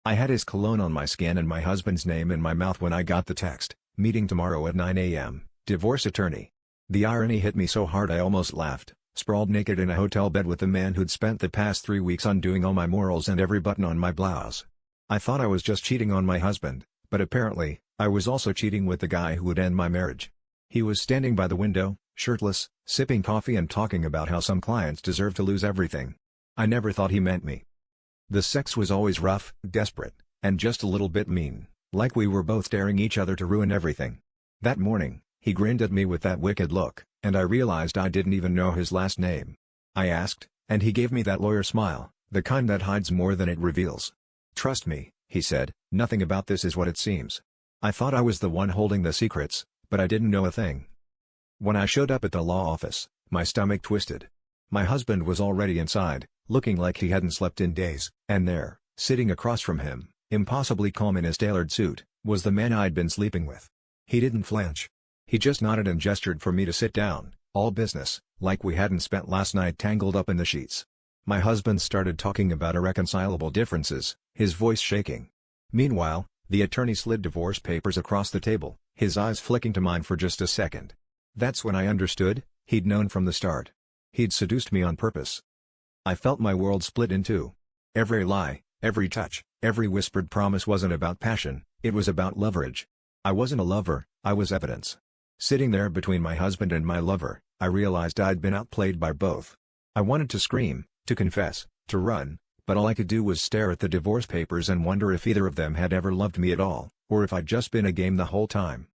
I had his cologne on my skin and my husband's name in my mouth when I got the text, "Meeting tomorrow at 9 a.m., divorce attorney." The irony hit me so hard I almost laughed, sprawled naked in a hotel bed with the man who'd spent the past 3 weeks undoing all my morals and every button on my blouse. I thought I was just cheating on my husband, but apparently, I was also cheating with the guy who would end my marriage. He was standing by the window, shirtless, sipping coffee and talking about how some clients deserve to lose everything. I never thought he meant me. The sex was always rough, desperate, and just a little bit mean, like we were both daring each other to ruin everything. That morning, he grinned at me with that wicked look, and I realized I didn't even know his last name. I asked, and he gave me that lawyer smile, the kind that hides more than it reveals. "Trust me," he said, "nothing about this is what it seems." I thought I was the one holding the secrets, but I didn't know a thing. When I showed up at the law office, my stomach twisted. My husband was already inside, looking like he hadn't slept in days, and there, sitting across from him, impossibly calm in his tailored suit, was the man I'd been sleeping with. He didn't flinch. He just nodded and gestured for me to sit down, all business, like we hadn't spent last night tangled up in the sheets. My husband started talking about irreconcilable differences, his voice shaking. Meanwhile, the attorney slid divorce papers across the table, his eyes flicking to mine for just a second. That's when I understood, he'd known from the start. He'd seduced me on purpose. I felt my world split in two. Every lie, every touch, every whispered promise wasn't about passion, it was about leverage. I wasn't a lover, I was evidence. Sitting there between my husband and my lover, I realized I'd been outplayed by both. I wanted to scream, to confess, to run, but all I could do was stare at the divorce papers and wonder if either of them had ever loved me at all, or if I'd just been a game the whole time.